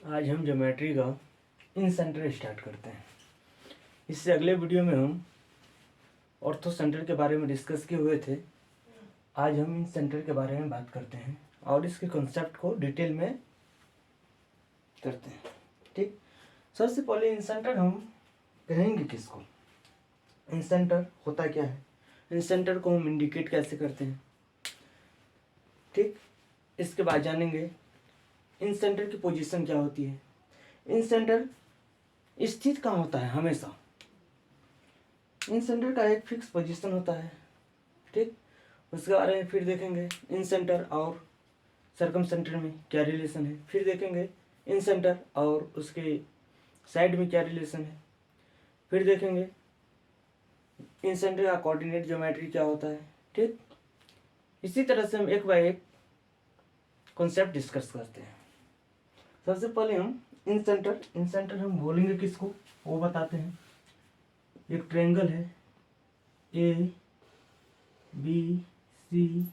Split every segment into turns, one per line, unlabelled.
आज हम ज्योमेट्री का इन सेंटर स्टार्ट करते हैं। इससे अगले वीडियो में हम ऑर्थो सेंटर के बारे में डिस्कस किए हुए थे। आज हम इन सेंटर के बारे में बात करते हैं और इसके कॉन्सेप्ट को डिटेल में करते हैं। ठीक, सबसे पहले इन सेंटर हम कहेंगे किसको, इन सेंटर होता क्या है, इन सेंटर को हम इंडिकेट कैसे करते हैं। ठीक, इसके बाद जानेंगे इन सेंटर की पोजीशन क्या होती है, इन सेंटर स्थित कहाँ होता है। हमेशा इन सेंटर का एक फिक्स पोजीशन होता है। ठीक, उसके बारे में फिर देखेंगे इन सेंटर और सर्कम सेंटर में क्या रिलेशन है। फिर देखेंगे इन सेंटर और उसके साइड में क्या रिलेशन है। फिर देखेंगे इन सेंटर का कोऑर्डिनेट ज्योमेट्री क्या होता है। ठीक, इसी तरह से हम एक बाय एक कॉन्सेप्ट डिस्कस करते हैं। सबसे पहले हम इन सेंटर हम बोलेंगे किसको वो बताते हैं। एक ट्रायंगल है ए बी सी,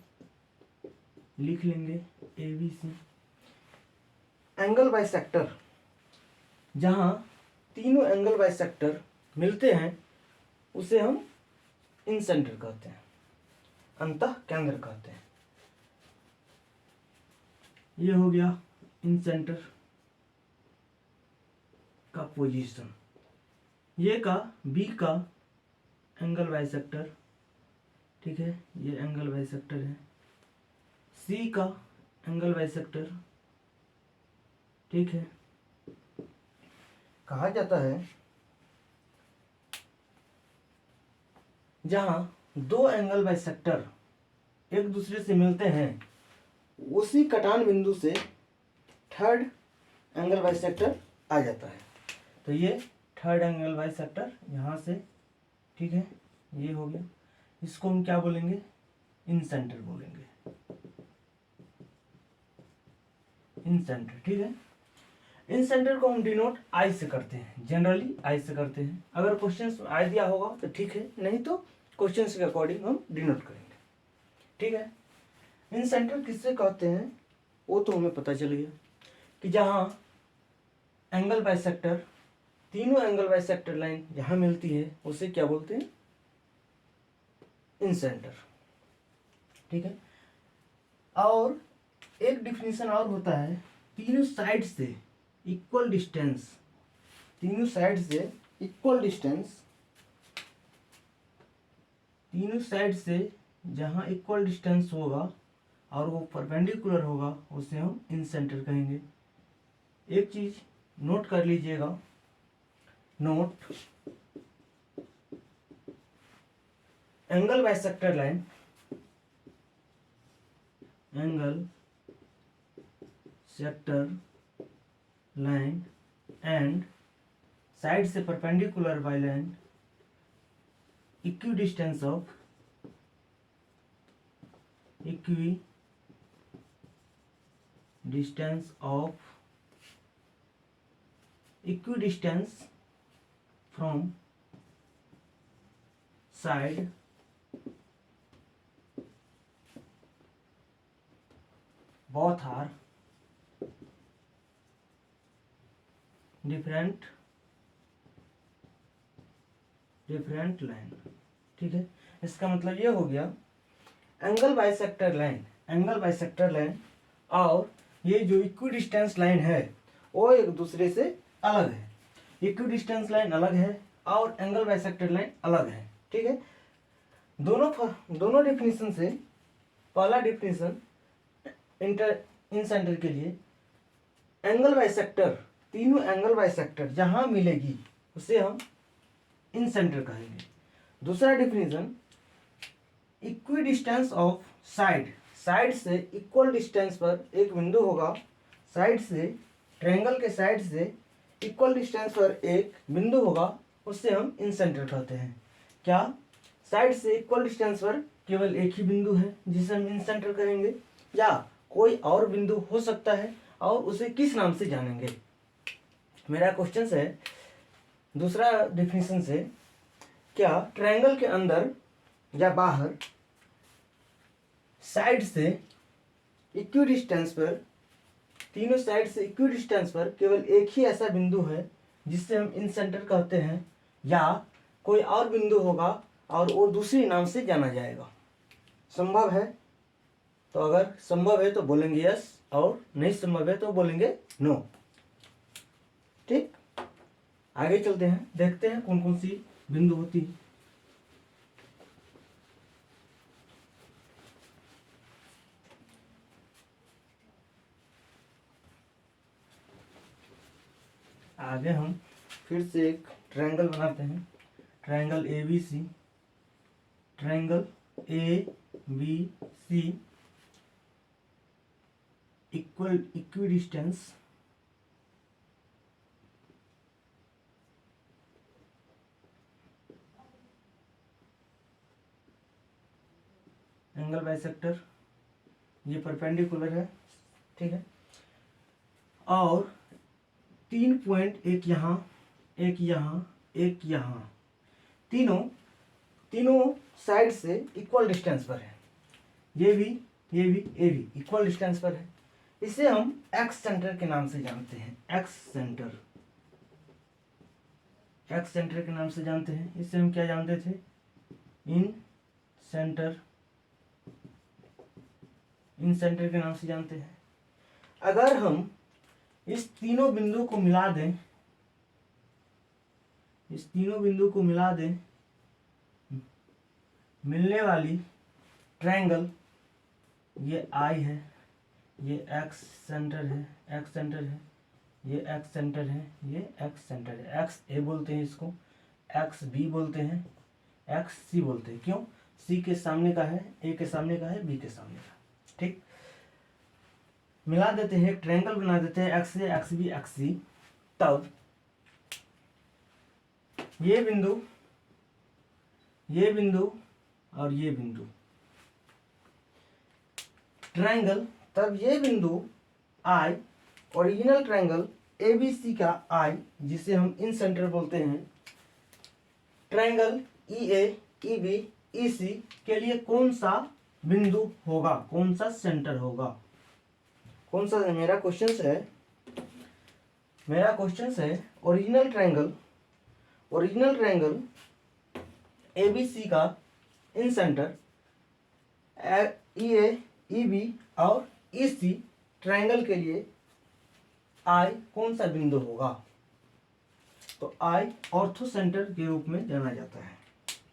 लिख लेंगे A B C. Angle bisector, जहाँ तीनों एंगल बाइसेक्टर मिलते हैं उसे हम इन सेंटर कहते हैं, अंतः केंद्र कहते हैं। ये हो गया इन सेंटर का पोजीशन। ये का बी का एंगल बाइसेक्टर, ठीक है, ये एंगल बाइसेक्टर है। सी का एंगल बाइसेक्टर, ठीक है। कहा जाता है जहां दो एंगल बाइसेक्टर एक दूसरे से मिलते हैं उसी कटान बिंदु से थर्ड एंगल बाइसेक्टर आ जाता है। तो ये थर्ड एंगल बाइसेक्टर यहाँ से, ठीक है, ये हो गया। इसको हम क्या बोलेंगे, इन सेंटर बोलेंगे, इन सेंटर, ठीक है। इन सेंटर को हम डिनोट आई से करते हैं, जनरली आई से करते हैं। अगर क्वेश्चन में आई दिया होगा तो ठीक है, नहीं तो क्वेश्चन के अकॉर्डिंग हम डिनोट करेंगे, ठीक है। इन सेंटर किससे कहते हैं वो तो हमें पता चल गया कि जहाँ एंगल बाइसेक्टर, तीनों एंगल बाइसेक्टर लाइन जहाँ मिलती है उसे क्या बोलते हैं, इन सेंटर, ठीक है। और एक डिफिनीशन और होता है, तीनों साइड से इक्वल डिस्टेंस, तीनों साइड से इक्वल डिस्टेंस, तीनों साइड से जहाँ इक्वल डिस्टेंस होगा और वो परपेंडिकुलर होगा उसे हम इन सेंटर कहेंगे। एक चीज नोट कर लीजिएगा, note, angle bisector line, angle sector line and side से perpendicular by line equidistance of, equidistance from side both are different line, ठीक है। इसका मतलब ये हो गया angle bisector line, angle bisector line और ये जो इक्विडिस्टेंस लाइन है वो एक दूसरे से अलग है। इक्विडिस्टेंस लाइन अलग है और एंगल बाइसेक्टर लाइन अलग है, ठीक है। दोनों डेफिनेशन से, पहला डेफिनेशन इन सेंटर के लिए, एंगल बाइसेक्टर, तीनों एंगल बाइसेक्टर जहां मिलेगी उसे हम इन सेंटर कहेंगे। दूसरा definition, equidistance of side, side से इक्वल डिस्टेंस पर एक बिंदु होगा, साइड से, ट्रायंगल के साइड से इक्वल डिस्टेंस पर एक बिंदु होगा उससे हम इन सेंटर कहते हैं। क्या साइड से इक्वल डिस्टेंस पर केवल एक ही बिंदु है जिसे हम इन सेंटर करेंगे, या कोई और बिंदु हो सकता है और उसे किस नाम से जानेंगे। मेरा क्वेश्चन है दूसरा डेफिनेशन से, क्या ट्रायंगल के अंदर या बाहर साइड से इक्विडिस्टेंस पर तीनों साइड से इक्वी डिस्टेंस पर केवल एक ही ऐसा बिंदु है जिससे हम इन सेंटर कहते हैं, या कोई और बिंदु होगा और वो दूसरे नाम से जाना जाएगा। संभव है? तो अगर संभव है तो बोलेंगे यस, और नहीं संभव है तो बोलेंगे नो। ठीक, आगे चलते हैं, देखते हैं कौन कौन सी बिंदु होती है। आगे हम फिर से एक ट्रायंगल बनाते हैं, triangle ABC, triangle ABC equi distance angle bisector, ये परपेंडिकुलर है, ठीक है, और 3 पॉइंट, एक यहाँ, एक यहाँ, एक यहाँ, तीनों साइड से इक्वल डिस्टेंस पर है। ये भी इक्वल डिस्टेंस पर है। इसे हम एक्स सेंटर के नाम से जानते हैं, एक्स सेंटर के नाम से जानते हैं। इसे हम क्या जानते थे? इन सेंटर के नाम से जानते हैं। अगर हम इस तीनों बिंदु को मिला दें, मिलने वाली ट्रायंगल, ये आई है, ये एक्स सेंटर है, ये एक्स सेंटर है, एक्स ए बोलते हैं इसको, एक्स बी बोलते हैं, एक्स सी बोलते हैं। क्यों? सी के सामने का है, ए के सामने का है, बी के सामने का। ठीक, मिला देते हैं, एक ट्रायंगल बना देते हैं, एक्स ए, एक्स बी, एक्स सी। तब ये बिंदु और ये बिंदु ट्रायंगल, तब ये बिंदु आई, ओरिजिनल ट्रायंगल ABC का आई, जिसे हम इन सेंटर बोलते हैं, ट्रायंगल EA, EB, EC के लिए कौन सा बिंदु होगा, कौन सा सेंटर होगा? कौन सा? मेरा क्वेश्चन है ओरिजिनल ट्रायंगल ABC का इन सेंटर EA, EB और EC ट्रायंगल के लिए आई कौन सा बिंदु होगा? तो आई ऑर्थो सेंटर के रूप में जाना जाता है।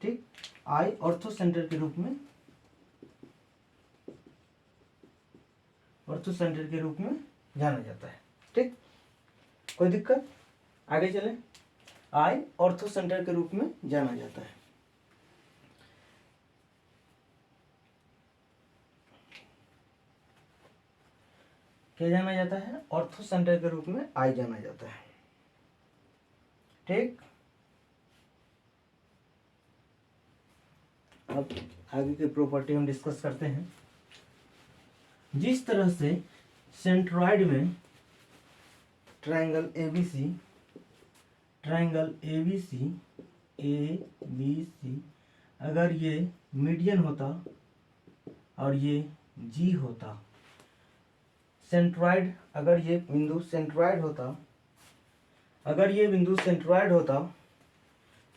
ठीक, आई ऑर्थो सेंटर के रूप में जाना जाता है। ठीक, कोई दिक्कत? आगे चलें। आई ऑर्थो सेंटर के रूप में जाना जाता है। क्या जाना जाता है? ऑर्थो सेंटर के रूप में आई जाना जाता है। ठीक, अब आगे की प्रॉपर्टी हम डिस्कस करते हैं। जिस तरह से सेंट्रॉइड में ट्रायंगल ABC अगर ये मीडियन होता और ये G होता, सेंट्रॉइड, अगर ये बिंदु सेंट्रॉइड होता,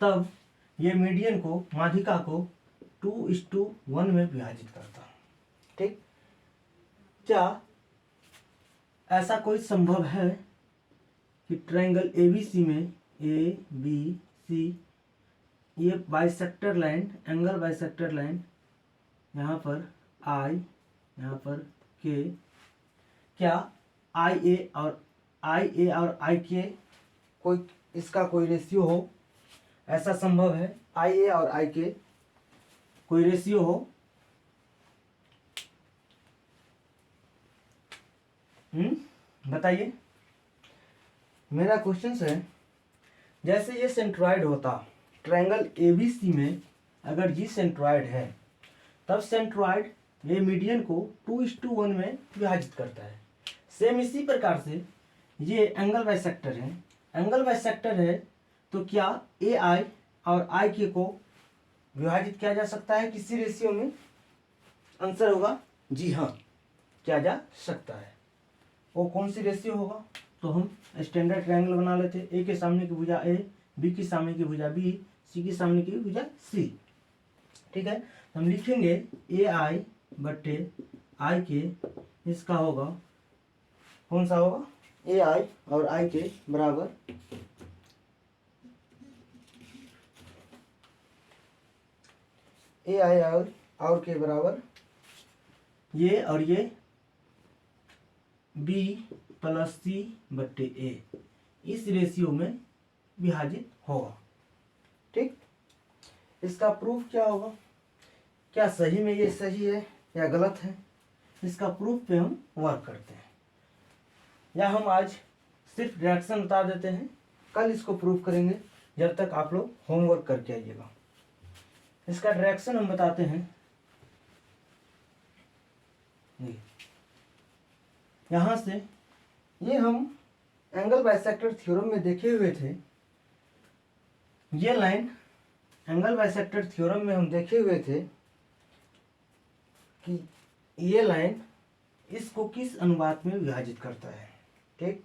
तब ये मीडियन को, माध्यिका को 2:1 में विभाजित करता। ठीक, क्या ऐसा कोई संभव है कि ट्रायंगल ABC में ABC, ये bisector line, angle bisector line, यहाँ पर I, यहाँ पर K, क्या IA और IK इसका कोई रेशियो हो? ऐसा संभव है? IA और IK कोई रेशियो हो? बताइए। मेरा क्वेश्चन है, जैसे ये सेंट्रॉइड होता, ट्रायंगल ABC में अगर ये सेंट्रॉइड है, तब सेंट्रॉइड ये मीडियन को 2:1 में विभाजित करता है। सेम इसी प्रकार से ये एंगल बाइसेक्टर है, तो क्या AI और IK को विभाजित किया जा सकता है किसी रेशियो में? आंसर होगा जी हाँ, किया जा सकता है। वो कौन सी रेशियो होगा, तो हम स्टैंडर्ड ट्रायंगल बना लेते हैं। ए के सामने की भुजा ए, बी की सामने की भुजा बी, सी की सामने की भुजा सी। ठीक है, हम लिखेंगे ए आई बट्टे आई के, इसका होगा कौन सा होगा, ए आई और आई के बराबर ए आई और के बराबर ये और ये बी प्लस सी बट्टे ए, इस रेशियो में विभाजित होगा। ठीक, इसका प्रूफ क्या होगा, क्या सही में ये सही है या गलत है, इसका प्रूफ पे हम वर्क करते हैं। या हम आज सिर्फ डायरेक्शन बता देते हैं, कल इसको प्रूफ करेंगे, जब तक आप लोग होमवर्क करके आइएगा। इसका डायरेक्शन हम बताते हैं। यहाँ से ये हम एंगल बाइसेक्टर थ्योरम में देखे हुए थे, ये लाइन एंगल बाइसेक्टर थ्योरम में हम देखे हुए थे कि ये लाइन इसको किस अनुपात में विभाजित करता है। ठीक,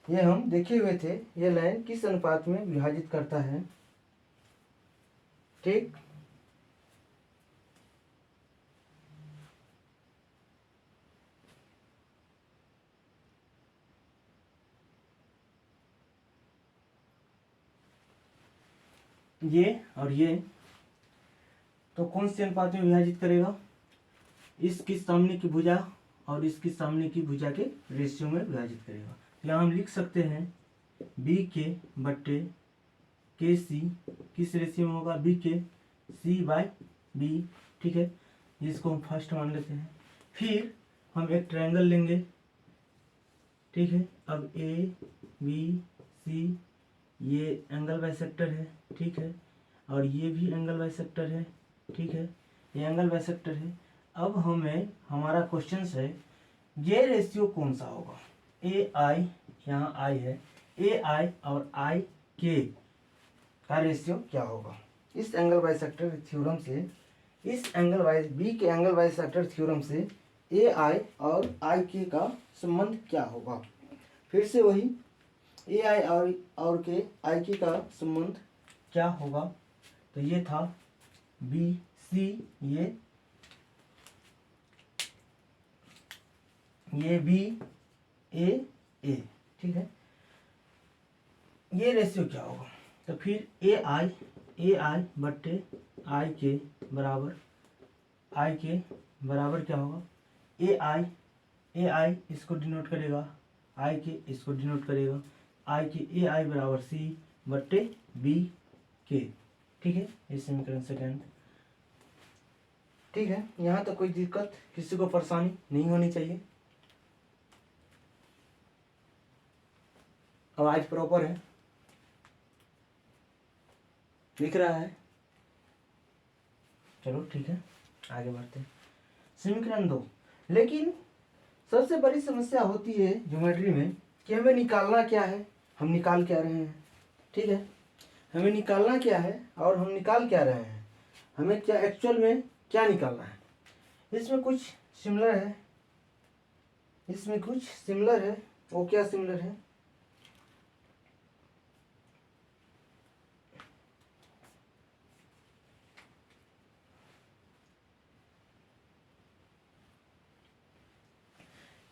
ये हम देखे हुए थे, ये लाइन किस अनुपात में विभाजित करता है। ठीक, ये और ये तो कौन से अनुपात में विभाजित करेगा, इसकी सामने की भुजा और इसकी सामने की भुजा के रेशियो में विभाजित करेगा। यहाँ हम लिख सकते हैं बी के बट्टे के सी किस रेशियो में होगा, बी के सी बाई बी। ठीक है, इसको हम फर्स्ट मान लेते हैं। फिर हम एक ट्रायंगल लेंगे। ठीक है, अब ए बी सी ये एंगल बाइसेक्टर है। ठीक है, और ये भी एंगल बाइसेक्टर है। ठीक है, ये एंगल बाइसेक्टर है। अब हमें हमारा क्वेश्चन है ये रेशियो कौन सा होगा, ए आई, यहाँ आई है, ए आई और आई के का रेशियो क्या होगा। इस एंगल बाइसेक्टर थ्योरम से, इस एंगल बाई बी के एंगल बाइसेक्टर थ्योरम से ए आई और आई के का संबंध क्या होगा। फिर से वही ए आई और के आई के का संबंध क्या होगा, तो ये था बी सी, ये बी ए ए। ठीक है, ये रेशियो क्या होगा, तो फिर ए आई बट्टे आई के बराबर क्या होगा, ए आई इसको डिनोट करेगा, आई के इसको डिनोट करेगा, आई के ए आई बराबर सी बट्टे बी के। ठीक है, ये समीकरण सेकंड। ठीक है, यहाँ तक कोई दिक्कत, किसी को परेशानी नहीं होनी चाहिए। आवाज प्रॉपर है, दिख रहा है। चलो ठीक है, आगे बढ़ते हैं। समीकरण 2। लेकिन सबसे बड़ी समस्या होती है ज्योमेट्री में कि हमें निकालना क्या है, हम निकाल क्या रहे हैं। ठीक है, हमें निकालना क्या है और हम निकाल क्या रहे हैं, हमें क्या एक्चुअल में क्या निकालना है। इसमें कुछ सिमिलर है, इसमें कुछ सिमिलर है। वो क्या सिमिलर है,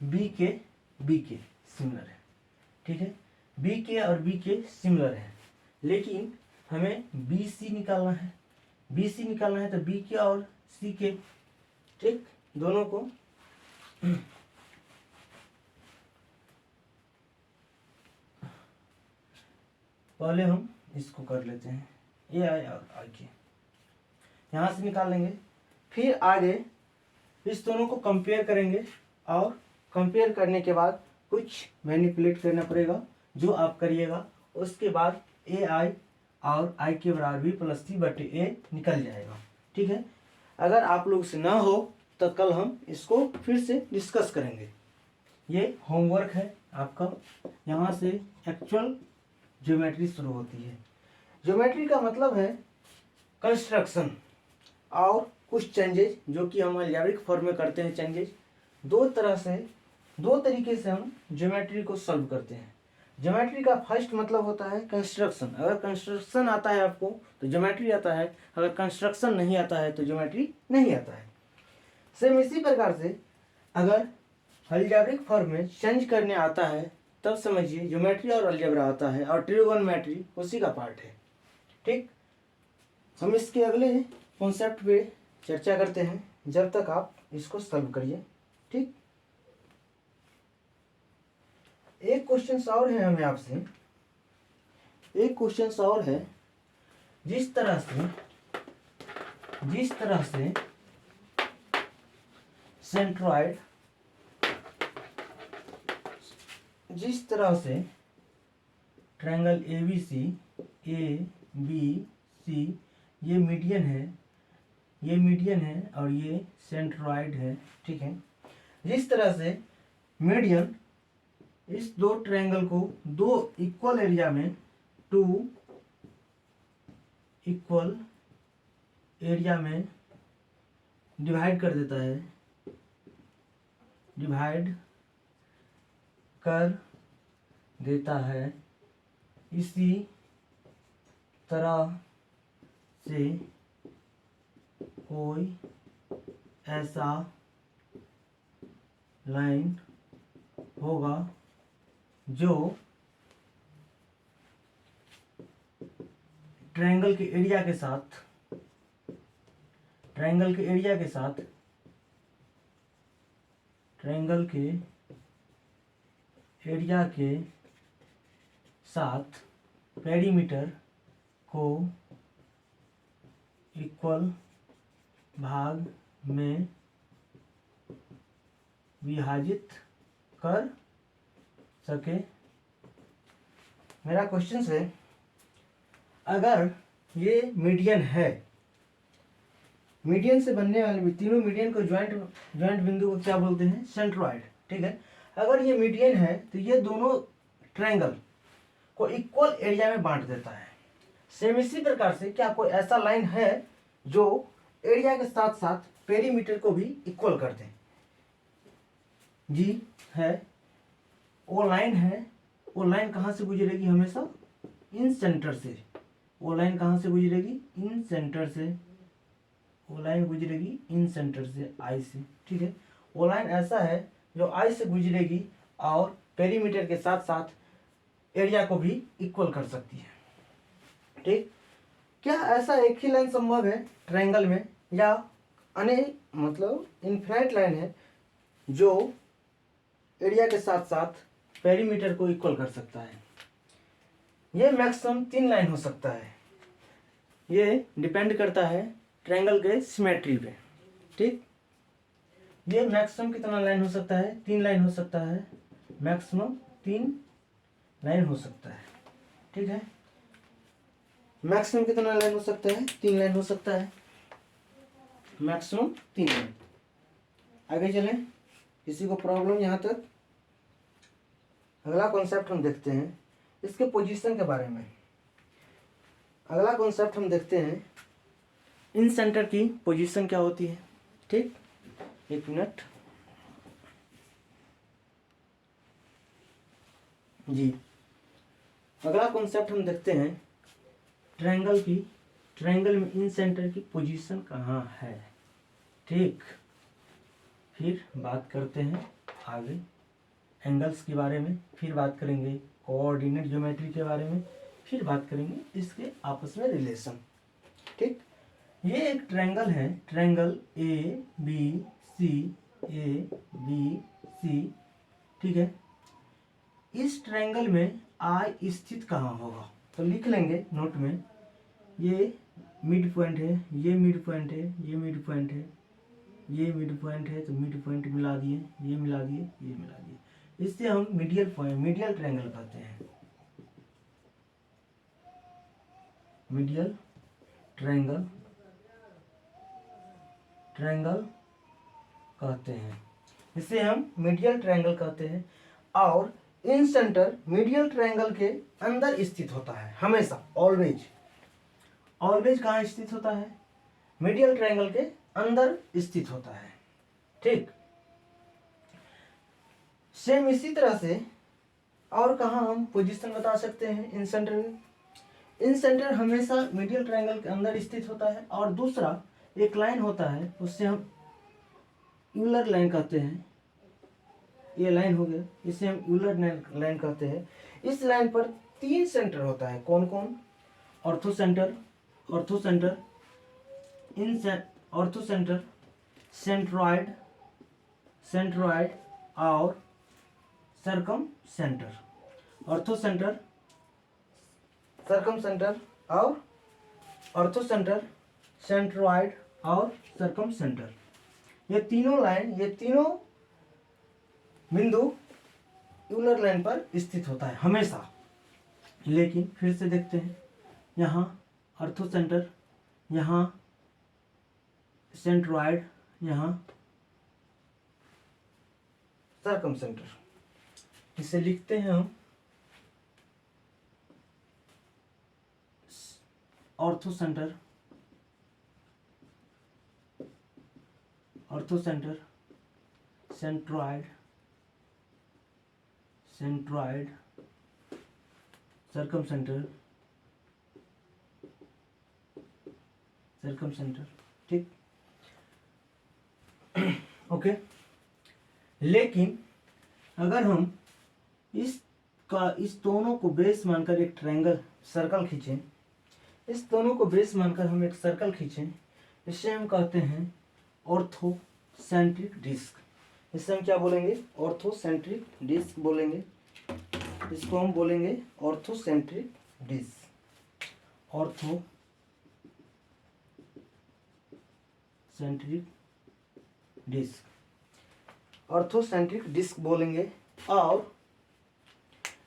बी के सिमिलर है। ठीक है, बी के और बी के सिमिलर है, लेकिन हमें बी सी निकालना है। बी सी निकालना है तो बी के और सी के, ठीक, दोनों को पहले हम इसको कर लेते हैं, ए आई और आई के यहाँ से निकाल लेंगे। फिर आगे इस दोनों को कंपेयर करेंगे और कंपेयर करने के बाद कुछ मैनिपुलेट करना पड़ेगा, जो आप करिएगा। उसके बाद ए आई और आई के बराबर बी प्लस सी बटे ए निकल जाएगा। ठीक है, अगर आप लोग से ना हो तो कल हम इसको फिर से डिस्कस करेंगे। ये होमवर्क है आपका, यहाँ से एक्चुअल ज्योमेट्री शुरू होती है। ज्योमेट्री का मतलब है कंस्ट्रक्शन और कुछ चेंजेज जो कि हम अलजेब्रिक फॉर्म में करते हैं। चेंजेज दो तरह से दो तरीके से हम ज्योमेट्री को सॉल्व करते हैं। ज्योमेट्री का फर्स्ट मतलब होता है कंस्ट्रक्शन। अगर कंस्ट्रक्शन आता है आपको तो ज्योमेट्री आता है, अगर कंस्ट्रक्शन नहीं आता है तो ज्योमेट्री नहीं आता है। सेम इसी प्रकार से अगर अलजेब्रिक फॉर्म में चेंज करने आता है तब समझिए ज्योमेट्री और अलजेब्रा आता है, और ट्रिगोनोमेट्री उसी का पार्ट है। ठीक, हम इसके अगले कॉन्सेप्ट पे चर्चा करते हैं जब तक आप इसको सॉल्व करिए। ठीक, एक क्वेश्चन और है हमें आपसे, एक क्वेश्चन और है। जिस तरह से सेंट्रॉइड, जिस तरह से ट्रायंगल ABC ABC ये मीडियन है, ये मीडियन है और ये सेंट्रॉइड है। ठीक है, जिस तरह से मीडियन इस दो ट्रायंगल को दो इक्वल एरिया में, टू इक्वल एरिया में डिवाइड कर देता है, डिवाइड कर देता है, इसी तरह से कोई ऐसा लाइन होगा जो ट्रायंगल के एरिया के साथ, ट्रायंगल के एरिया के साथ, ट्रायंगल के एरिया के साथ पेरीमीटर को इक्वल भाग में विभाजित कर सके। मेरा क्वेश्चन है, अगर ये मीडियन है, मीडियन से बनने वाले तीनों मीडियन को ज्वाइंट बिंदु को क्या बोलते हैं? सेंट्रॉइड। ठीक है, अगर ये मीडियन है तो ये दोनों ट्रायंगल को इक्वल एरिया में बांट देता है। सेम इसी प्रकार से क्या कोई ऐसा लाइन है जो एरिया के साथ साथ पेरीमीटर को भी इक्वल कर दे? जी है, वो लाइन है। वो लाइन कहाँ से गुजरेगी? हमेशा इन सेंटर से। वो लाइन कहाँ से गुजरेगी? इन सेंटर से। वो लाइन गुजरेगी इन सेंटर से, आई से। ठीक है, वो लाइन ऐसा है जो आई से गुजरेगी और पेरीमीटर के साथ साथ एरिया को भी इक्वल कर सकती है। ठीक, क्या ऐसा एक ही लाइन संभव है ट्रायंगल में, या अनेक मतलब इनफाइनाइट लाइन है जो एरिया के साथ साथ पेरीमीटर को इक्वल कर सकता है? ये मैक्सिमम 3 लाइन हो सकता है। ये डिपेंड करता है ट्रायंगल के सिमेट्री पे। ठीक, ये मैक्सिमम कितना लाइन हो सकता है? 3 लाइन हो सकता है, मैक्सिमम 3 लाइन हो सकता है। ठीक है, मैक्सिमम कितना लाइन हो सकता है? 3 लाइन हो सकता है, मैक्सिमम 3 लाइन। आगे चलें, किसी को प्रॉब्लम यहाँ तक? अगला कॉन्सेप्ट हम देखते हैं इसके पोजीशन के बारे में। अगला कॉन्सेप्ट हम देखते हैं इन सेंटर की पोजीशन क्या होती है। ठीक, एक मिनट जी। अगला कॉन्सेप्ट हम देखते हैं ट्रायंगल में इन सेंटर की पोजीशन कहाँ है। ठीक, फिर बात करते हैं आगे एंगल्स के बारे में, फिर बात करेंगे कोऑर्डिनेट ज्योमेट्री के बारे में, फिर बात करेंगे इसके आपस में रिलेशन। ठीक, ये एक ट्रायंगल है, ट्रायंगल ABC ABC। ठीक है, इस ट्रायंगल में आई स्थित कहाँ होगा? तो लिख लेंगे नोट में, ये मिड पॉइंट है, ये मिड पॉइंट है, ये मिड पॉइंट है, ये मिड पॉइंट है, तो मिड पॉइंट मिला दिए, ये मिला दिए, ये मिला दिए। इससे हम मीडियल पॉइंट, मीडियल ट्रायंगल कहते हैं, मीडियल ट्रायंगल कहते हैं। इसे हम मीडियल ट्रायंगल कहते हैं। और इन सेंटर मीडियल ट्रायंगल के अंदर स्थित होता है, हमेशा, ऑलवेज। ऑलवेज कहाँ स्थित होता है? मीडियल ट्रायंगल के अंदर स्थित होता है। ठीक, सेम इसी तरह से और कहाँ हम पोजीशन बता सकते हैं इन सेंटर में। इन सेंटर हमेशा मीडियल ट्रायंगल के अंदर स्थित होता है, और दूसरा एक लाइन होता है उससे हम यूलर लाइन कहते हैं। ये लाइन हो गया, इसे हम यूलर लाइन कहते हैं। इस लाइन पर 3 सेंटर होता है। कौन कौन? Ortho centre, orthocentre, orthocentre, centroid, centroid और सरकम सेंटर। ऑर्थो सेंटर, सरकम सेंटर और ऑर्थो सेंटर, सेंट्रॉइड और सरकम सेंटर। ये तीनों लाइन, ये तीनों बिंदु यूलर लाइन पर स्थित होता है हमेशा। लेकिन फिर से देखते हैं, यहाँ ऑर्थो सेंटर, यहाँ सेंट्रॉइड, यहाँ सरकम सेंटर। इसे लिखते हैं हम orthocentre, orthocentre, centroid, centroid, circumcentre, circumcentre. ठीक, ओके। लेकिन अगर हम इस दोनों को बेस मानकर एक ट्रायंगल सर्कल खींचें, इस दोनों को बेस मानकर हम एक सर्कल खींचें, इसे हम कहते हैं ऑर्थोसेंट्रिक डिस्क। इसे हम क्या बोलेंगे? ऑर्थोसेंट्रिक डिस्क बोलेंगे। इसको हम बोलेंगे ऑर्थोसेंट्रिक डिस्क, ऑर्थोसेंट्रिक डिस्क, ऑर्थोसेंट्रिक डिस्क बोलेंगे। और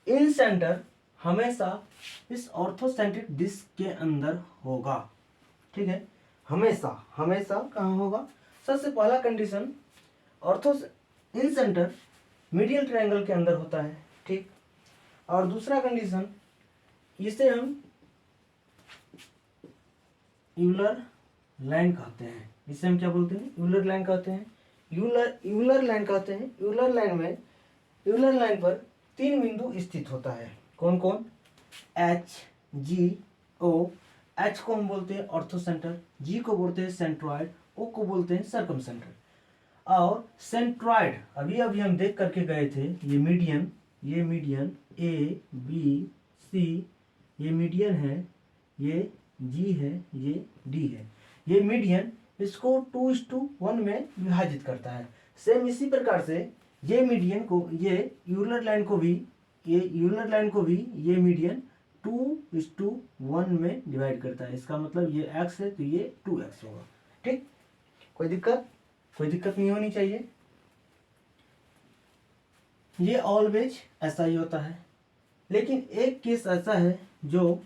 इन सेंटर हमेशा इस ऑर्थोसेंट्रिक डिस्क के अंदर होगा। ठीक है, हमेशा, हमेशा कहाँ होगा? सबसे पहला कंडीशन, ऑर्थो इन सेंटर मीडियल ट्रायंगल के अंदर होता है। ठीक, और दूसरा कंडीशन, इसे हम यूलर लाइन कहते हैं। इसे हम क्या बोलते हैं? यूलर लाइन कहते हैं। यूलर लाइन कहते हैं। यूलर लाइन में, यूलर लाइन पर 3 बिंदु स्थित होता है। कौन कौन? एच, जी, ओ। एच को हम बोलते हैं ऑर्थो सेंटर, जी को बोलते हैं सेंट्रॉइड, ओ को बोलते हैं सरकम सेंटर। और सेंट्रॉइड अभी अभी हम देख करके गए थे, ये मीडियन ए बी सी, ये मीडियन है, ये जी है, ये डी है। ये मीडियन इसको 2:1 में विभाजित करता है। सेम इसी प्रकार से ये मीडियन को, ये यूलर लाइन को भी, ये मीडियन 2:1 में डिवाइड करता है। इसका मतलब ये x है तो ये 2x होगा। ठीक, कोई दिक्कत नहीं होनी चाहिए। ये ऑलवेज ऐसा ही होता है। लेकिन एक केस ऐसा है जो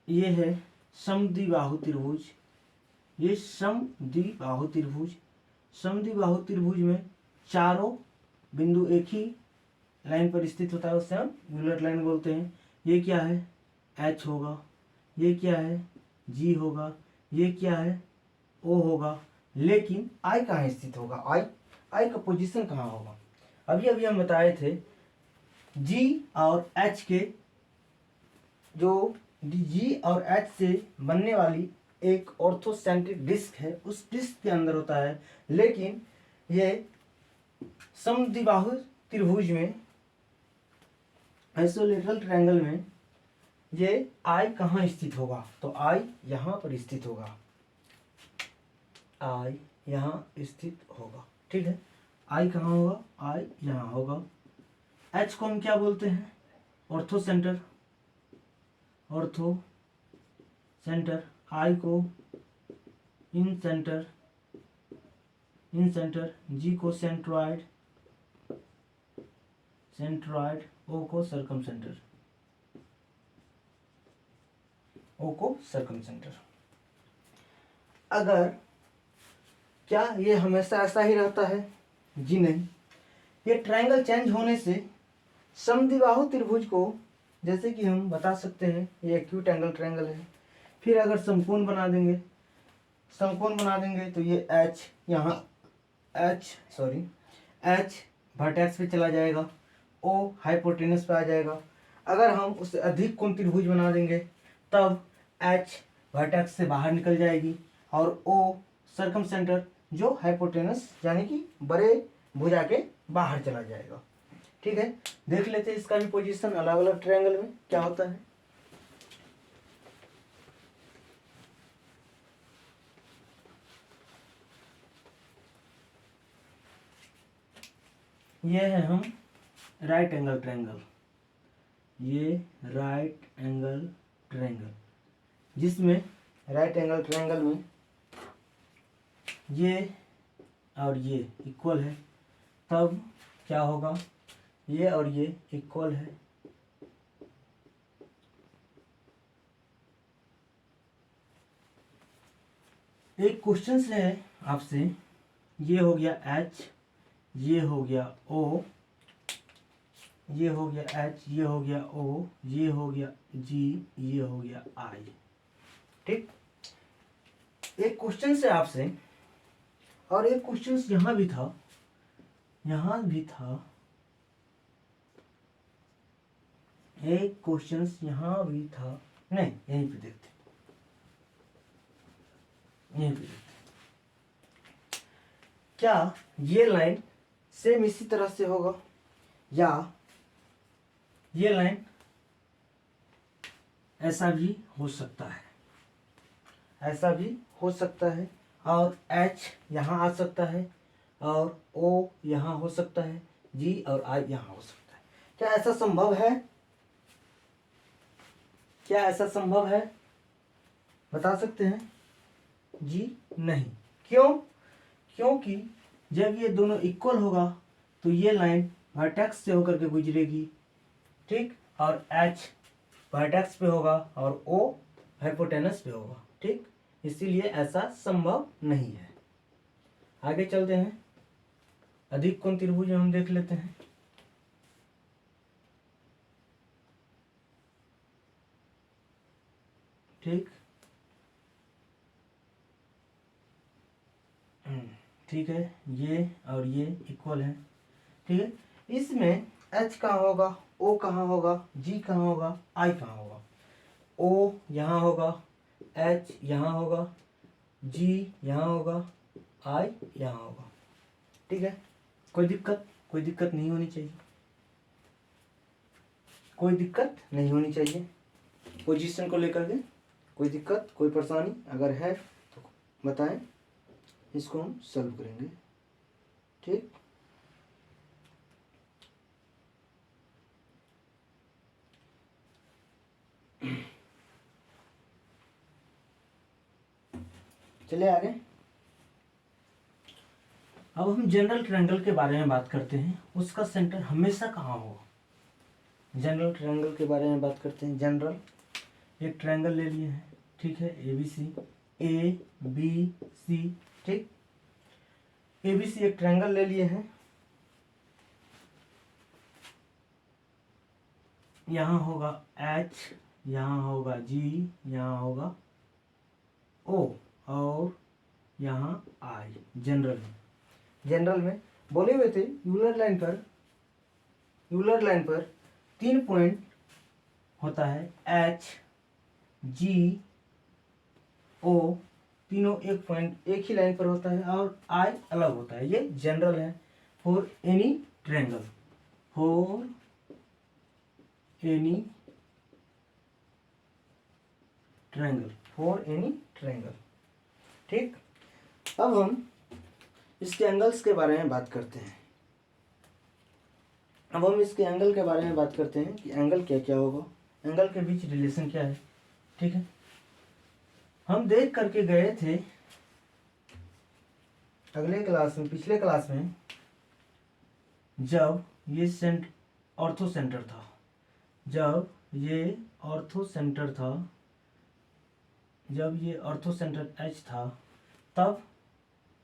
ये है समद्विबाहु त्रिभुज। ये समद्विबाहु त्रिभुज में चारों बिंदु एक ही लाइन पर स्थित होता है, उससे हम यूलर लाइन बोलते हैं। ये क्या है? H होगा। ये क्या है? G होगा। ये क्या है? O होगा। लेकिन I कहाँ स्थित होगा? I का पोजीशन कहाँ होगा? अभी हम बताए थे, G और H के, जो G और H से बनने वाली एक ऑर्थोसेंट्रिक डिस्क है, उस डिस्क के अंदर होता है। लेकिन ये समद्विबाहु त्रिभुज में, आइसोलेटरल ट्रायंगल में, ये I कहाँ स्थित होगा? तो I यहाँ पर स्थित होगा। I यहाँ स्थित होगा। ठीक है, I कहाँ होगा? I यहाँ होगा। H को हम क्या बोलते हैं? ऑर्थो सेंटर, I को इन सेंटर, G को सेंट्रॉइड, O को सरकम सेंटर, अगर क्या ये हमेशा ऐसा ही रहता है? जी नहीं। ये ट्रायंगल चेंज होने से समद्विबाहु त्रिभुज को, जैसे कि हम बता सकते हैं, ये एक्यूट एंगल ट्रायंगल है। फिर अगर समकोण बना देंगे तो ये H यहाँ एच वर्टेक्स पे चला जाएगा, ओ हाइपोटेनस पे आ जाएगा। अगर हम उससे अधिक कोण त्रिभुज बना देंगे तब एच वर्टेक्स से बाहर निकल जाएगी और ओ सर्कम सेंटर जो हाइपोटेनस यानी कि बड़े भुजा के बाहर चला जाएगा। ठीक है, देख लेते हैं इसका भी पोजीशन अलग अलग ट्रायंगल में क्या होता है। ये है हम राइट एंगल ट्रायंगल, ये राइट एंगल ट्रायंगल, जिसमें राइट एंगल ट्रायंगल में ये और ये इक्वल है, तब क्या होगा, ये और ये इक्वल है, एक क्वेश्चन है आपसे, ये हो गया एच, ये हो गया ओ, ये हो गया एच, ये हो गया ओ, ये हो गया जी, ये हो गया आई। ठीक, एक क्वेश्चन से आपसे, और एक क्वेश्चन यहाँ भी था, यहाँ भी था, एक क्वेश्चन यहाँ भी था, नहीं यहीं पे देखते, यहीं पे देखते, क्या ये लाइन सेम इसी तरह से होगा या ये लाइन ऐसा भी हो सकता है, ऐसा भी हो सकता है, और H यहाँ आ सकता है और O यहाँ हो सकता है, G और I यहाँ हो सकता है। क्या ऐसा संभव है? क्या ऐसा संभव है? बता सकते हैं? जी नहीं। क्यों? क्योंकि जब ये दोनों इक्वल होगा तो ये लाइन वर्टेक्स से होकर के गुजरेगी, ठीक, और H वर्टेक्स पे होगा और O हाइपोटेनस पे होगा, ठीक, इसीलिए ऐसा संभव नहीं है। आगे चलते हैं, अधिक कोण त्रिभुज हम देख लेते हैं। ठीक, ठीक है, ये और ये इक्वल है, ठीक है, इसमें H कहाँ होगा, O कहाँ होगा, G कहाँ होगा, I कहाँ होगा। O यहाँ होगा, H यहाँ होगा, G यहाँ होगा, I यहाँ होगा, ठीक है, कोई दिक्कत नहीं होनी चाहिए, कोई दिक्कत नहीं होनी चाहिए पोजीशन को लेकर के, कोई दिक्कत कोई परेशानी अगर है तो बताएं, इसको हम सॉल्व करेंगे। ठीक, चलिए आगे। अब हम जनरल ट्रायंगल के बारे में बात करते हैं, उसका सेंटर हमेशा कहाँ होगा। जनरल ट्रायंगल के बारे में बात करते हैं। जनरल एक ट्रायंगल ले लिए हैं, ठीक है, ए बी सी, ठीक, ABC एक ट्रायंगल ले लिए हैं, यहाँ होगा H, यहाँ होगा G, यहाँ होगा O और यहाँ I। जनरल में बोले हुए थे यूलर लाइन पर 3 पॉइंट होता है, H G O, तीनों एक पॉइंट एक ही लाइन पर होता है और I अलग होता है। ये जनरल है for any triangle, for any triangle, ठीक। अब हम इसके एंगल्स के बारे में बात करते हैं। अब हम इसके एंगल के बारे में बात करते हैं कि एंगल क्या क्या होगा, एंगल के बीच रिलेशन क्या है, ठीक है। हम देख करके गए थे अगले क्लास में, पिछले क्लास में, जब ये ऑर्थो सेंटर था, जब ये ऑर्थो सेंटर H था, तब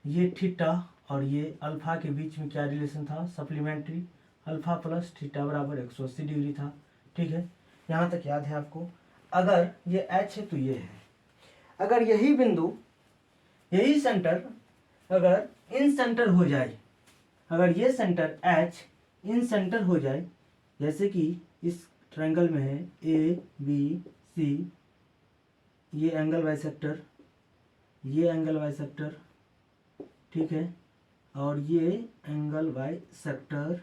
ये थीटा और ये अल्फा के बीच में क्या रिलेशन था, सप्लीमेंट्री, अल्फा प्लस थीटा बराबर 180 डिग्री था, ठीक है। यहाँ तक याद है आपको। अगर ये H है तो ये है, अगर यही बिंदु, यही सेंटर अगर इन सेंटर हो जाए, अगर ये सेंटर H इन सेंटर हो जाए, जैसे कि इस ट्रायंगल में है ABC, ये एंगल बाइसेक्टर, ये एंगल बाइसेक्टर, ठीक है, और ये एंगल बाइसेक्टर,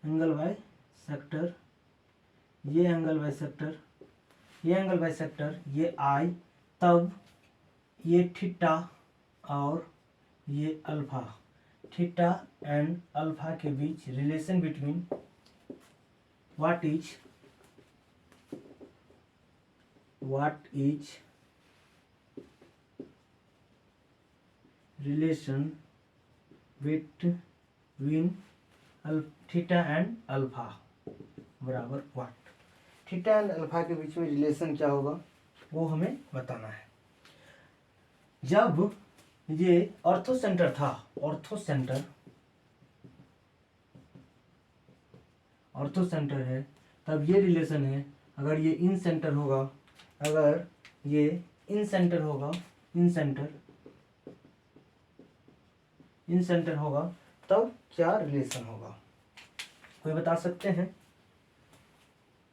एंगल बाइसेक्टर, ये एंगल बाइसेक्टर, ये एंगल बाइसेक्टर, ये I, तब ये थीटा और ये अल्फा, थीटा एंड अल्फा के बीच relation between what is relation between theta and alpha बराबर व्हाट, थीटा एंड अल्फा के बीच में रिलेशन क्या होगा वो हमें बताना है। जब ये ऑर्थो सेंटर था, ऑर्थो सेंटर है, तब ये रिलेशन है। अगर ये इन सेंटर होगा, अगर ये इन सेंटर होगा, इन सेंटर होगा, तब क्या रिलेशन होगा? कोई बता सकते हैं?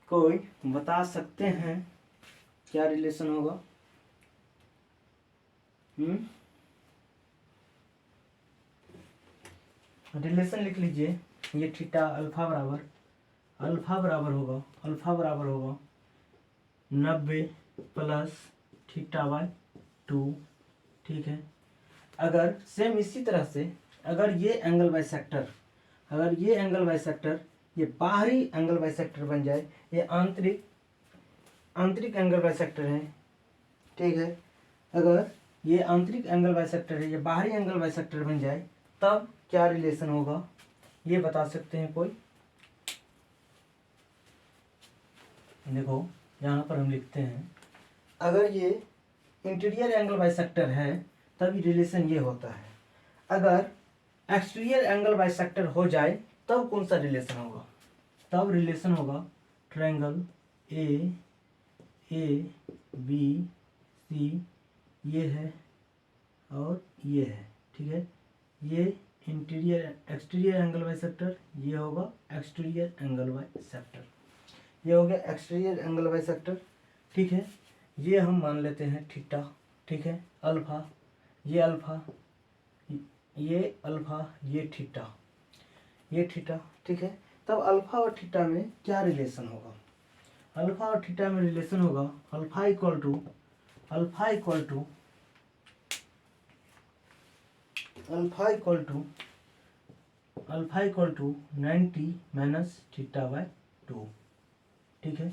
कोई बता सकते हैं क्या रिलेशन होगा? रिलेशन लिख लीजिए। ये थीटा अल्फा बराबर होगा 90 प्लस थीटा बाय 2, ठीक है। अगर सेम इसी तरह से अगर ये एंगल बाइसेक्टर, अगर ये एंगल बाइसेक्टर ये बाहरी एंगल बाइसेक्टर बन जाए, ये आंतरिक एंगल बाइसेक्टर है, ठीक है। अगर ये आंतरिक एंगल बाइसेक्टर है, ये बाहरी एंगल बाइसेक्टर बन जाए, तब क्या रिलेशन होगा ये बता सकते हैं कोई? देखो यहाँ पर हम लिखते हैं, अगर ये इंटीरियर एंगल बाइसेक्टर है तब रिलेशन ये होता है। अगर एक्सटीरियर एंगल बाइसेक्टर हो जाए तब कौन सा रिलेशन होगा? तब रिलेशन होगा ट्रायंगल ABC, ये है और ये है, ठीक है। ये एक्सटीरियर एंगल बाइसेक्टर, ये होगा एक्सटीरियर एंगल बाइसेक्टर, ये हो गया एक्सटीरियर एंगल बाइसेक्टर, ठीक है। ये हम मान लेते हैं थीटा, ठीक है। अल्फा, ये अल्फा, ये थीटा, ठीक है। तब अल्फा और थीटा में क्या रिलेशन होगा? अल्फा और थीटा में रिलेशन होगा alpha equal to 90 minus theta by 2, ठीक है।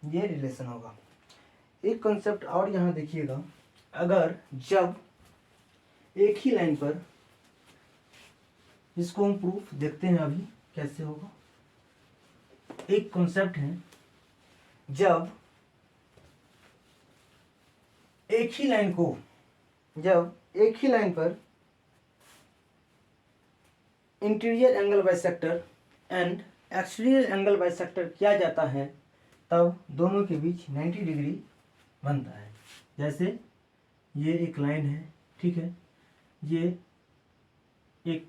ये रिलेशन होगा। एक कॉन्सेप्ट और यहाँ देखिएगा, अगर जब एक ही लाइन पर, इसको हम प्रूफ देखते हैं अभी कैसे होगा। एक कॉन्सेप्ट है, जब एक ही लाइन पर interior angle bisector and exterior angle bisector किया जाता है, तब दोनों के बीच 90 डिग्री बनता है। जैसे ये एक लाइन है, ठीक है, ये एक